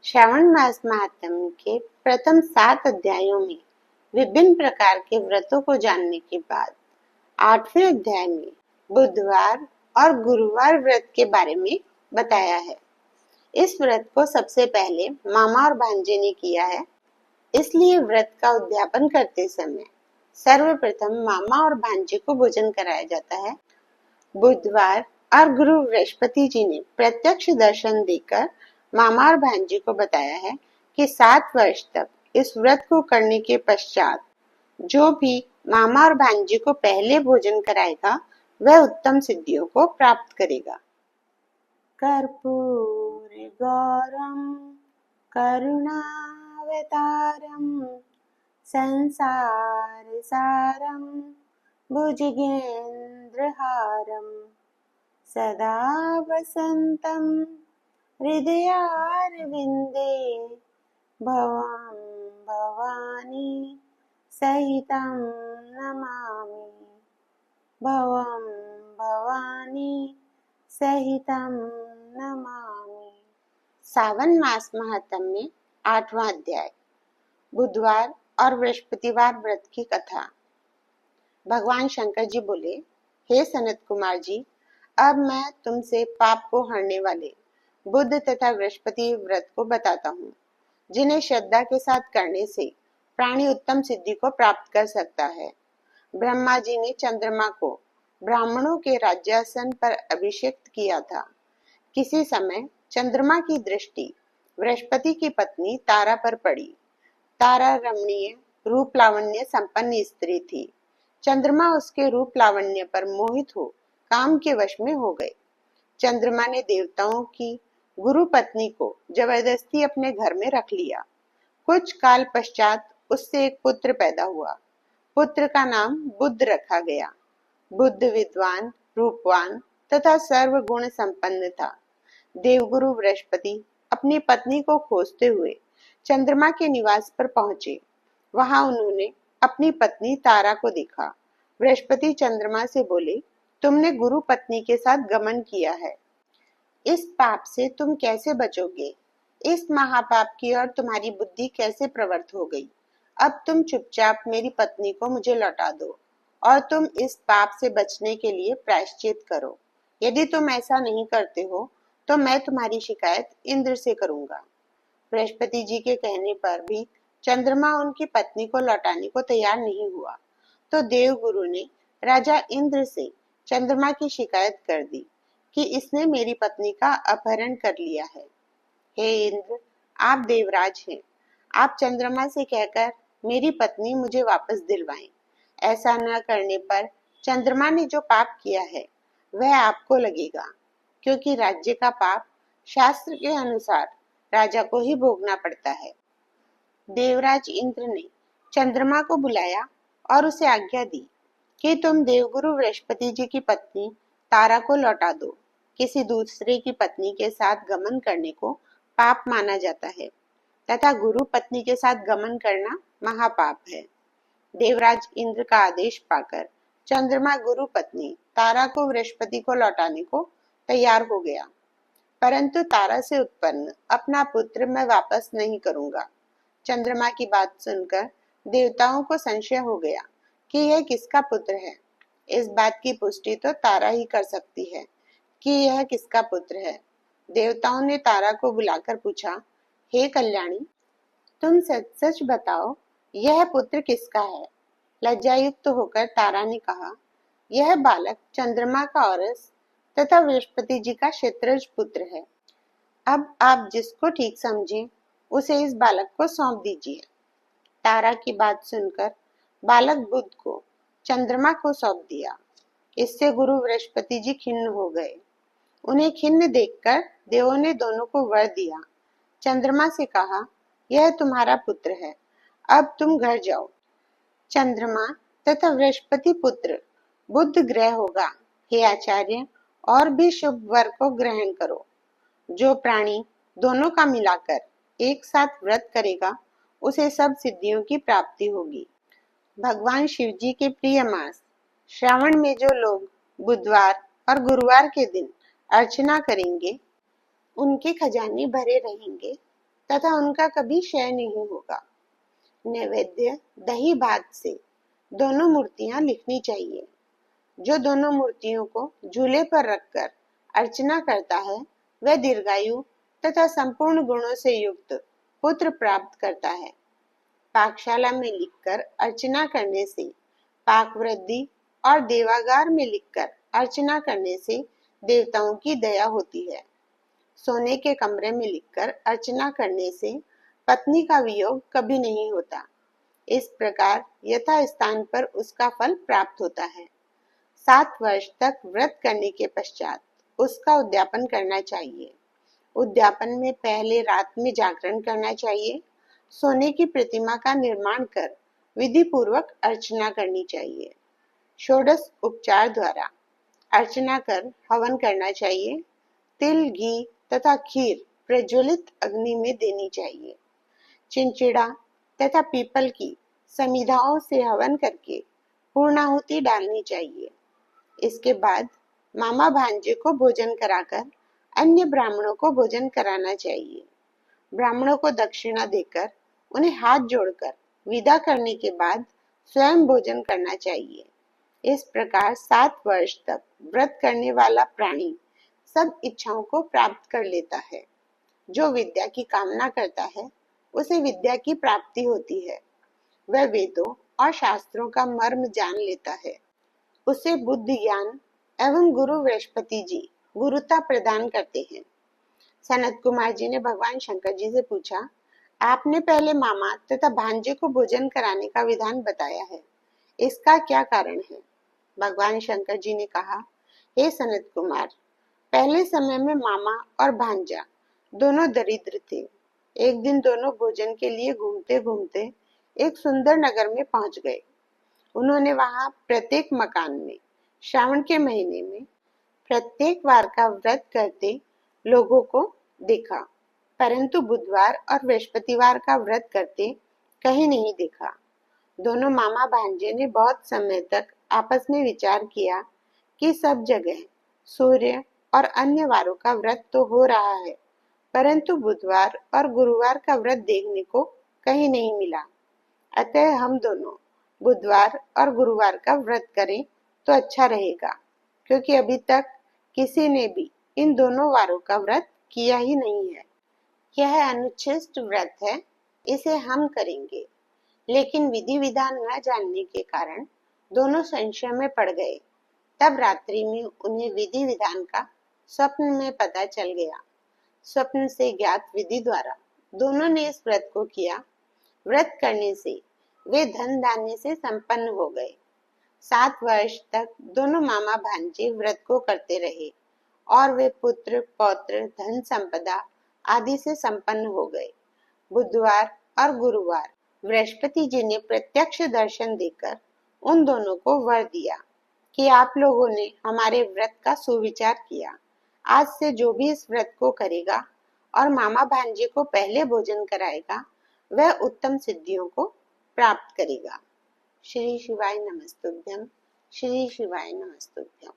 श्रावण मास महात्म्य के प्रथम 7 अध्यायों में विभिन्न प्रकार के व्रतों को जानने के बाद 8वें अध्याय में बुधवार और गुरुवार व्रत के बारे में बताया है। इस व्रत को सबसे पहले मामा और भांजे ने किया है, इसलिए व्रत का उद्यापन करते समय सर्वप्रथम मामा और भांजे को भोजन कराया जाता है। बुधवार और गुरु बृहस्पति जी ने प्रत्यक्ष दर्शन देकर मामा और भांजे को बताया है कि 7 वर्ष तक इस व्रत को करने के पश्चात जो भी मामा और भांजे को पहले भोजन कराएगा वह उत्तम सिद्धियों को प्राप्त करेगा। कर्पूर गौरम करुणावतारम संसार सारम भुजगेन्द्रहारम सदा वसंतम हृदयारविंदे भवं भवानी सहितं नमामि भवं भवानी सहितं नमामि। सावन मास महात्म्य में 8वां अध्याय बुधवार और बृहस्पतिवार व्रत की कथा। भगवान शंकर जी बोले, हे सनत कुमार जी, अब मैं तुमसे पाप को हरने वाले बुध तथा बृहस्पति व्रत को बताता हूँ, जिन्हें श्रद्धा के साथ करने से प्राणी उत्तम सिद्धि को प्राप्त कर सकता है। ब्रह्मा जी ने चंद्रमा को ब्राह्मणों के राज्यासन पर अभिषेक किया था। किसी समय चंद्रमा की दृष्टि बृहस्पति की पत्नी तारा पर पड़ी। तारा रमणीय रूप लावण्य संपन्न स्त्री थी। चंद्रमा उसके रूप लावण्य पर मोहित हो काम के वश में हो गए। चंद्रमा ने देवताओं की गुरु पत्नी को जबरदस्ती अपने घर में रख लिया। कुछ काल पश्चात उससे एक पुत्र पैदा हुआ। पुत्र का नाम बुध रखा गया। बुध विद्वान, रूपवान तथा सर्व गुण संपन्न था। देवगुरु बृहस्पति अपनी पत्नी को खोजते हुए चंद्रमा के निवास पर पहुंचे। वहां उन्होंने अपनी पत्नी तारा को देखा। बृहस्पति चंद्रमा से बोले, तुमने गुरु पत्नी के साथ गमन किया है, इस पाप से तुम कैसे बचोगे? इस महापाप की ओर तुम्हारी बुद्धि कैसे प्रवृत्त हो गई? अब तुम चुपचाप मेरी पत्नी को मुझे लौटा दो और तुम इस पाप से बचने के लिए प्रायश्चित करो। यदि तुम ऐसा नहीं करते हो तो मैं तुम्हारी शिकायत इंद्र से करूंगा। बृहस्पति जी के कहने पर भी चंद्रमा उनकी पत्नी को लौटाने को तैयार नहीं हुआ, तो देवगुरु ने राजा इंद्र से चंद्रमा की शिकायत कर दी कि इसने मेरी पत्नी का अपहरण कर लिया है। हे इंद्र, आप देवराज हैं, आप चंद्रमा से कहकर मेरी पत्नी मुझे वापस दिलवाएं। ऐसा न करने पर चंद्रमा ने जो पाप किया है वह आपको लगेगा, क्योंकि राज्य का पाप शास्त्र के अनुसार राजा को ही भोगना पड़ता है। देवराज इंद्र ने चंद्रमा को बुलाया और उसे आज्ञा दी कि तुम देवगुरु बृहस्पति जी की पत्नी तारा को लौटा दो। किसी दूसरे की पत्नी के साथ गमन करने को पाप माना जाता है तथा गुरु पत्नी के साथ गमन करना महापाप है। देवराज इंद्र का आदेश पाकर चंद्रमा गुरु पत्नी तारा को बृहस्पति को लौटाने को तैयार हो गया, परंतु तारा से उत्पन्न अपना पुत्र मैं वापस नहीं करूंगा। चंद्रमा की बात सुनकर देवताओं को संशय हो गया कि यह किसका पुत्र है। इस बात की पुष्टि तो तारा ही कर सकती है कि यह किसका पुत्र है। देवताओं ने तारा को बुलाकर पूछा, हे कल्याणी, तुम सच सच बताओ, यह पुत्र किसका है? लज्जायुक्त होकर तारा ने कहा, यह बालक चंद्रमा का औरस तथा बृहस्पति जी का क्षत्रज पुत्र है। अब आप जिसको ठीक समझें उसे इस बालक को सौंप दीजिए। तारा की बात सुनकर बालक बुध को चंद्रमा को सौंप दिया। इससे गुरु बृहस्पति जी खिन्न हो गए। उन्हें खिन्न देखकर देवों ने दोनों को वर दिया। चंद्रमा से कहा, यह तुम्हारा पुत्र है, अब तुम घर जाओ। चंद्रमा तथा बृहस्पति पुत्र बुध ग्रह होगा। हे आचार्य, और भी शुभ वर को ग्रहण करो। जो प्राणी दोनों का मिलाकर एक साथ व्रत करेगा उसे सब सिद्धियों की प्राप्ति होगी। भगवान शिव जी के प्रिय मास श्रावण में जो लोग बुधवार और गुरुवार के दिन अर्चना करेंगे उनके खजाने भरे रहेंगे तथा उनका कभी क्षय नहीं होगा। नैवेद्य दही भात से दोनों मूर्तियां लिखनी चाहिए। जो दोनों मूर्तियों को झूले पर रखकर अर्चना करता है वह दीर्घायु तथा संपूर्ण गुणों से युक्त पुत्र प्राप्त करता है। पाकशाला में लिखकर अर्चना करने से पाक वृद्धि और देवागार में लिखकर अर्चना करने से देवताओं की दया होती है। सोने के कमरे में लिखकर अर्चना करने से पत्नी का वियोग कभी नहीं होता। इस प्रकार यथा स्थान पर उसका फल प्राप्त होता है। 7 वर्ष तक व्रत करने के पश्चात उसका उद्यापन करना चाहिए। उद्यापन में पहले रात में जागरण करना चाहिए। सोने की प्रतिमा का निर्माण कर विधि पूर्वक अर्चना करनी चाहिए। षोडश उपचार द्वारा अर्चना कर हवन करना चाहिए। तिल, घी तथा खीर प्रज्वलित अग्नि में देनी चाहिए। चिंचिड़ा तथा पीपल की समिधाओं से हवन करके पूर्णाहुति डालनी चाहिए। इसके बाद मामा भांजे को भोजन कराकर अन्य ब्राह्मणों को भोजन कराना चाहिए। ब्राह्मणों को दक्षिणा देकर उन्हें हाथ जोड़कर विदा करने के बाद स्वयं भोजन करना चाहिए। इस प्रकार 7 वर्ष तक व्रत करने वाला प्राणी सब इच्छाओं को प्राप्त कर लेता है। जो विद्या की कामना करता है उसे विद्या की प्राप्ति होती है। वह वेदों और शास्त्रों का मर्म जान लेता है। उसे बुद्धि ज्ञान एवं गुरु बृहस्पति जी गुरुता प्रदान करते हैं। सनत कुमार जी ने भगवान शंकर जी से पूछा, आपने पहले मामा तथा भांजे को भोजन कराने का विधान बताया है, इसका क्या कारण है? भगवान शंकर जी ने कहा, हे सनत कुमार, पहले समय में मामा और भांजा दोनों दरिद्र थे। एक दिन दोनों भोजन के लिए घूमते घूमते एक सुंदर नगर में पहुंच गए। उन्होंने वहां प्रत्येक मकान में श्रावण के महीने में प्रत्येक वार का व्रत करते लोगों को देखा, परंतु बुधवार और बृहस्पतिवार का व्रत करते कहीं नहीं देखा। दोनों मामा भांजे ने बहुत समय तक आपस में विचार किया कि सब जगह सूर्य और अन्य वारों का व्रत तो हो रहा है, परंतु बुधवार और गुरुवार का व्रत देखने को कहीं नहीं मिला। अतः हम दोनों बुधवार और गुरुवार का व्रत करें तो अच्छा रहेगा, क्योंकि अभी तक किसी ने भी इन दोनों वारों का व्रत किया ही नहीं है। यह अनुच्छिष्ट व्रत है, इसे हम करेंगे। लेकिन विधि विधान न जानने के कारण दोनों संशय में पड़ गए। तब रात्रि में उन्हें विधि विधान का स्वप्न में पता चल गया। स्वप्न से ज्ञात विधि द्वारा दोनों ने इस व्रत को किया। व्रत करने से वे धन धान्य से संपन्न हो गए। 7 वर्ष तक दोनों मामा भांजे व्रत को करते रहे और वे पुत्र पौत्र धन संपदा आदि से संपन्न हो गए। बुधवार और गुरुवार बृहस्पति जी ने प्रत्यक्ष दर्शन देकर उन दोनों को वर दिया कि आप लोगों ने हमारे व्रत का सुविचार किया। आज से जो भी इस व्रत को करेगा और मामा भांजे को पहले भोजन कराएगा वह उत्तम सिद्धियों को प्राप्त करेगा। श्री शिवाय नमस्तुभ्यम। श्री शिवाय नमस्तुभ्यम।